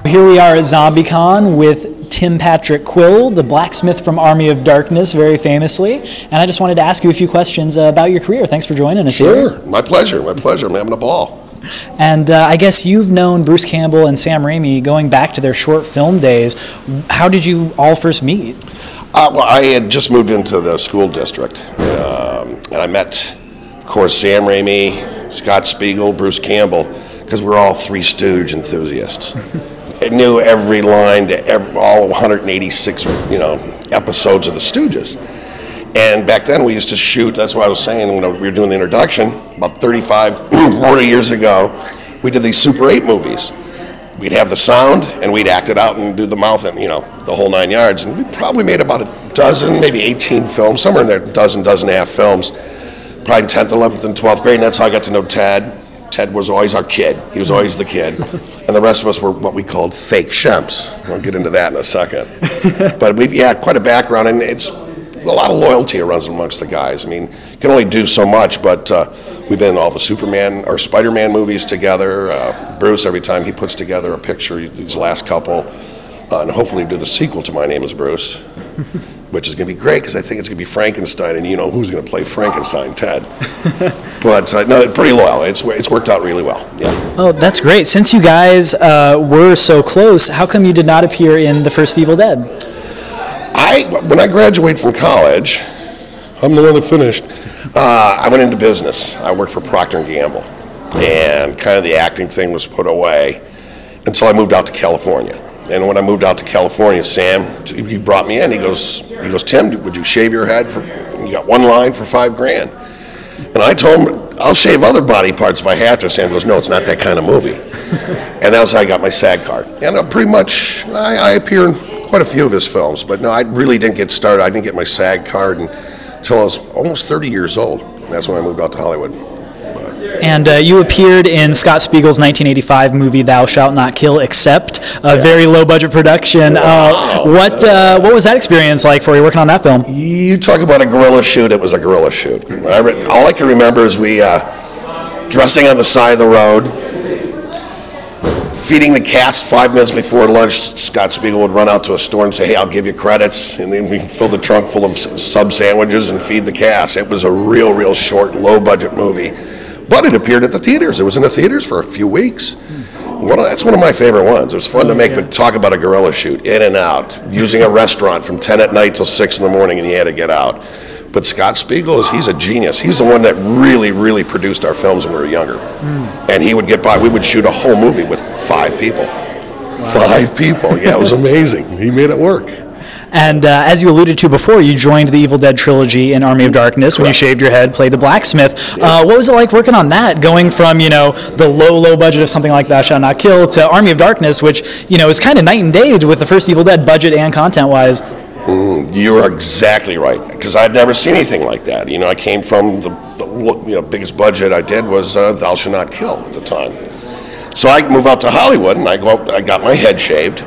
Here we are at ZomBcon with Tim Patrick Quill, the blacksmith from Army of Darkness, very famously. And I just wanted to ask you a few questions about your career. Thanks for joining us here. Sure, my pleasure, my pleasure. I'm having a ball. And I guess you've known Bruce Campbell and Sam Raimi going back to their short film days. How did you all first meet? Well, I had just moved into the school district, and I met, of course, Sam Raimi, Scott Spiegel, Bruce Campbell, because we're all Three Stooge enthusiasts. I knew every line to all 186, episodes of the Stooges. And back then we used to shoot, that's what I was saying when we were doing the introduction, about 35, 40 years ago, we did these Super 8 movies. We'd have the sound and we'd act it out and do the mouth and, the whole 9 yards. And we probably made about a dozen, maybe 18 films, somewhere in there, dozen and a half films, probably in 10th, 11th, and 12th grade. And that's how I got to know Ted. Ted was always our kid. He was always the kid. And the rest of us were what we called fake shemps. I'll get into that in a second. But we've had quite a background, and it's a lot of loyalty runs amongst the guys. I mean, you can only do so much, but we've been in all the Superman or Spider-Man movies together. Bruce, every time he puts together a picture, these last couple, and hopefully do the sequel to My Name is Bruce, which is going to be great because I think it's going to be Frankenstein, and you know who's going to play Frankenstein, Ted. But no, pretty loyal. It's worked out really well. Yeah. Oh, that's great. Since you guys were so close, how come you did not appear in the first Evil Dead? When I graduated from college, I'm the one that finished. I went into business. I worked for Procter & Gamble, and kind of the acting thing was put away until I moved out to California. And when I moved out to California, Sam, he brought me in. He goes, Tim, would you shave your head? You got one line for $5,000. And I told him, I'll shave other body parts if I have to. Sam goes, no, it's not that kind of movie. And that was how I got my SAG card. And pretty much, I appear in quite a few of his films, but no, I really didn't get started. I didn't get my SAG card until I was almost 30 years old. That's when I moved out to Hollywood. And you appeared in Scott Spiegel's 1985 movie Thou Shalt Not Kill, except a very low-budget production. Wow. What was that experience like for you working on that film? You talk about a guerrilla shoot, it was a guerrilla shoot. All I can remember is we dressing on the side of the road, feeding the cast 5 minutes before lunch. Scott Spiegel would run out to a store and say, hey, I'll give you credits, and then we'd fill the trunk full of sub sandwiches and feed the cast. It was a real short, low-budget movie. But it appeared at the theaters. It was in the theaters for a few weeks. That's one of my favorite ones. It was fun to make, but talk about a guerrilla shoot, in and out, using a restaurant from 10 at night till 6 in the morning, and you had to get out. But Scott Spiegel, he's a genius. He's the one that really produced our films when we were younger. And he would get by. We would shoot a whole movie with 5 people. Wow. 5 people. Yeah, it was amazing. He made it work. And as you alluded to before, you joined the Evil Dead trilogy in Army of Darkness when you shaved your head, played the blacksmith. Yeah. What was it like working on that, going from, the low budget of something like Thou Shalt Not Kill to Army of Darkness, which, is kind of night and day with the first Evil Dead budget and content-wise? You are exactly right, because I'd never seen anything like that. I came from the biggest budget I did was Thou Shalt Not Kill at the time. So I moved out to Hollywood, and I got my head shaved.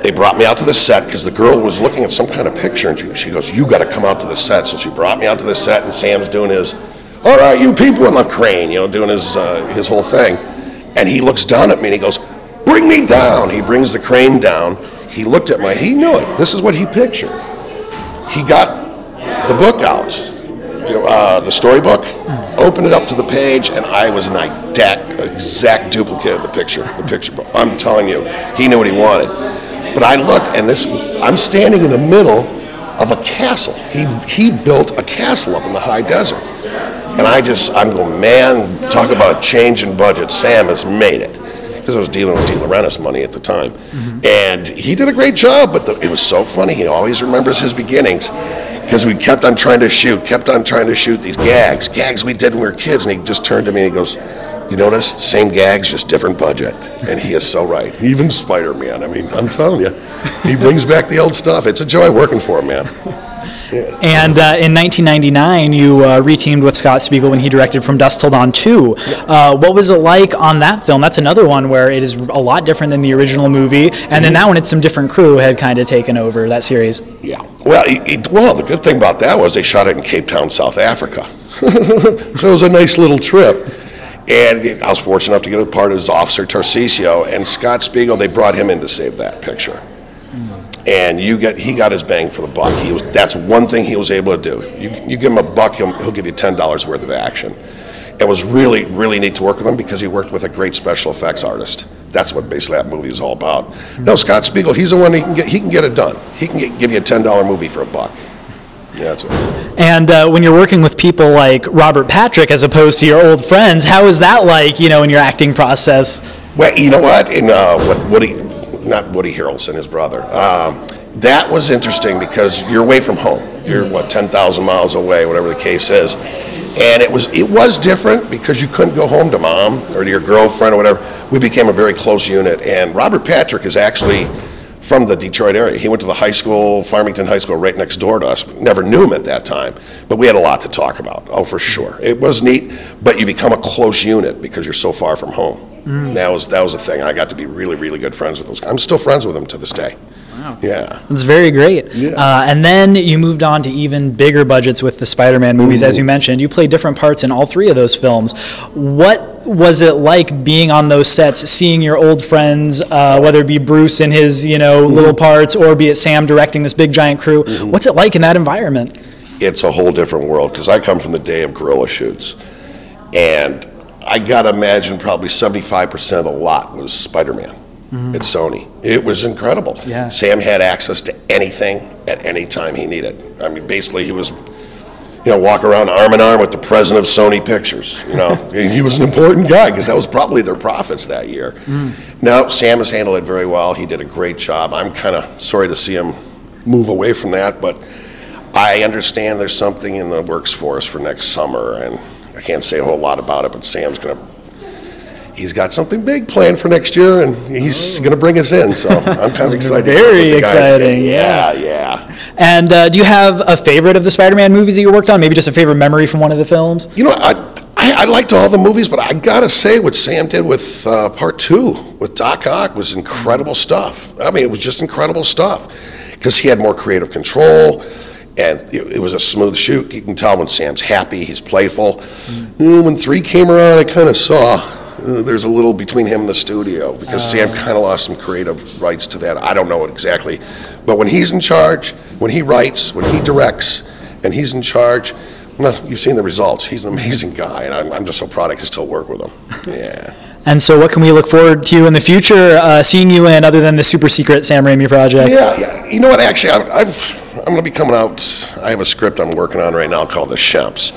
They brought me out to the set because the girl was looking at some kind of picture, and she goes, you got to come out to the set. So she brought me out to the set, and Sam's doing his, all right, you people in the crane, doing his whole thing. And he looks down at me, and he goes, bring me down. He brings the crane down. He looked at he knew it. This is what he pictured. He got the book out, the storybook, opened it up to the page, and I was an exact duplicate of the picture book. I'm telling you, he knew what he wanted. But I looked, and I'm standing in the middle of a castle. He built a castle up in the high desert. And I'm going, man, talk about a change in budget. Sam has made it. Because I was dealing with De Laurentiis money at the time. And he did a great job, but it was so funny. He always remembers his beginnings. Because we kept on trying to shoot these gags we did when we were kids. And he just turned to me and he goes, you notice, same gags, just different budget. And he is so right. Even Spider-Man, I'm telling you, he brings back the old stuff. It's a joy working for him, man. Yeah. And in 1999, you reteamed with Scott Spiegel when he directed From Dusk Till Dawn 2. What was it like on that film? That's another one where it is a lot different than the original movie, and then that one, it's some different crew had kind of taken over that series. Yeah. Well, the good thing about that was they shot it in Cape Town, South Africa. So it was a nice little trip. And I was fortunate enough to get a part as Officer Tarcisio, and Scott Spiegel, they brought him in to save that picture. And he got his bang for the buck. That's one thing he was able to do. You give him a buck, he'll give you $10 worth of action. It was really, really neat to work with him because he worked with a great special effects artist. That's what basically that movie is all about. No, Scott Spiegel, he's the one he can get it done. He can give you a $10 movie for a buck. Yeah, that's right. And when you're working with people like Robert Patrick as opposed to your old friends, how is that like, in your acting process? Well, you know what? In not Woody Harrelson, his brother. That was interesting because you're away from home. You're 10,000 miles away, whatever the case is. And it was different because you couldn't go home to mom or to your girlfriend or whatever. We became a very close unit. And Robert Patrick is actually from the Detroit area. He went to the high school, Farmington High School, right next door to us. Never knew him at that time, but we had a lot to talk about. Oh, for sure. It was neat, but you become a close unit because you're so far from home. That was the thing. I got to be really, really good friends with those guys. I'm still friends with them to this day. Wow. Yeah. It's very great. Yeah. And then you moved on to even bigger budgets with the Spider-Man movies, as you mentioned. You played different parts in all 3 of those films. What was it like being on those sets, seeing your old friends, whether it be Bruce in his, little parts, or be it Sam directing this big giant crew? What's it like in that environment? It's a whole different world because I come from the day of guerrilla shoots. And I got to imagine probably 75% of the lot was Spider-Man. At Sony. It was incredible. Yeah. Sam had access to anything at any time he needed. I mean, basically he was, walk around arm in arm with the president of Sony Pictures. He was an important guy because that was probably their profits that year. Now, Sam has handled it very well. He did a great job. I'm kind of sorry to see him move away from that, but I understand there's something in the works for us for next summer, and I can't say a whole lot about it, but Sam's he's got something big planned for next year, and he's going to bring us in. So I'm kind of excited. Very exciting, yeah. And do you have a favorite of the Spider-Man movies that you worked on? Maybe just a favorite memory from one of the films? I liked all the movies, but I got to say what Sam did with Part 2 with Doc Ock was incredible stuff. I mean, it was just incredible stuff because he had more creative control. And it was a smooth shoot. You can tell when Sam's happy, he's playful. When 3 came around, I kind of saw there's a little between him and the studio because Sam kind of lost some creative rights to that. I don't know exactly. But when he's in charge, when he writes, when he directs, and he's in charge, well, you've seen the results. He's an amazing guy, and I'm just so proud I can still work with him. Yeah. And so what can we look forward to in the future, seeing you in, other than the super secret Sam Raimi project? Yeah. You know what, actually, I'm going to be coming out. I have a script I'm working on right now called The Shemps.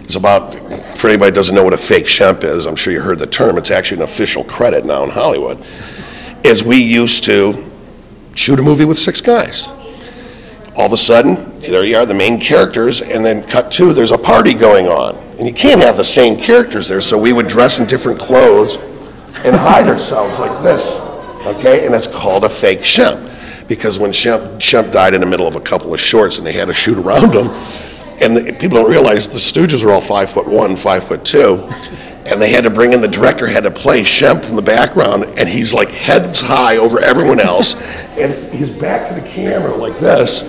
It's about, for anybody who doesn't know what a fake Shemp is, I'm sure you heard the term, it's actually an official credit now in Hollywood, is we used to shoot a movie with 6 guys. All of a sudden, there you are, the main characters, and then cut to, there's a party going on. And you can't have the same characters there, so we would dress in different clothes and hide ourselves like this, okay? And it's called a fake Shemp, because when Shemp died in the middle of a couple of shorts and they had to shoot around him, and people don't realize the Stooges were all 5'1", 5'2", and they had to bring in, the director had to play Shemp from the background, and he's like heads high over everyone else, and he's back to the camera like this,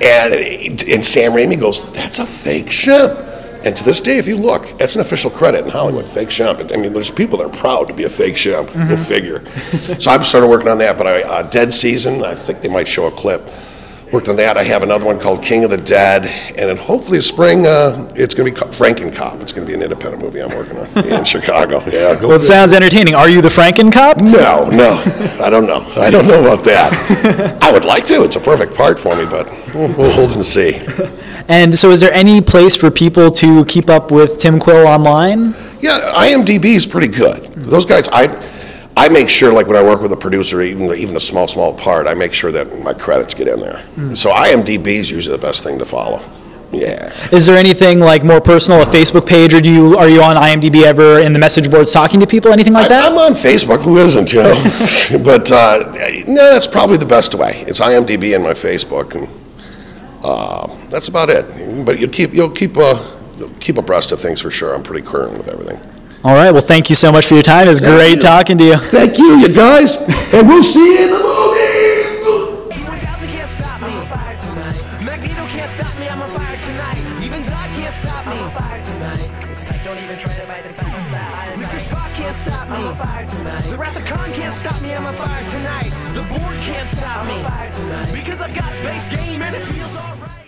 and Sam Raimi goes, "That's a fake Shemp." And to this day, if you look, that's an official credit in Hollywood, fake Shemp. I mean, there's people that are proud to be a fake Shemp, go figure. So I've started working on that, but Dead Season, I think they might show a clip. Worked on that. I have another one called King of the Dead, and then hopefully this spring it's going to be Franken-Cop. It's going to be an independent movie I'm working on in Chicago. Yeah. Well, it sounds entertaining. Are you the Franken-Cop? No, I don't know. I don't know about that. I would like to. It's a perfect part for me, but we'll hold and see. And so is there any place for people to keep up with Tim Quill online? Yeah, IMDb is pretty good. Those guys, I make sure, like when I work with a producer, even a small part, I make sure that my credits get in there. So IMDb is usually the best thing to follow. Yeah. Is there anything like more personal, a Facebook page, or are you on IMDb ever in the message boards talking to people, anything like that? I'm on Facebook. Who isn't, But no, that's probably the best way. It's IMDb and my Facebook, and that's about it. But you'll keep abreast of things for sure. I'm pretty current with everything. All right. Well, thank you so much for your time. It was great talking to you. Thank you guys. And we'll see you in the movie. Can't stop me. Magneto can't stop me. I'm on fire tonight. Even Zod can't stop me. I'm on fire tonight. It's like don't even try to bite the side. fire tonight. The Wrath of Khan can't stop me, I'm on fire tonight. The board can't stop me, because I've got space game and it feels alright.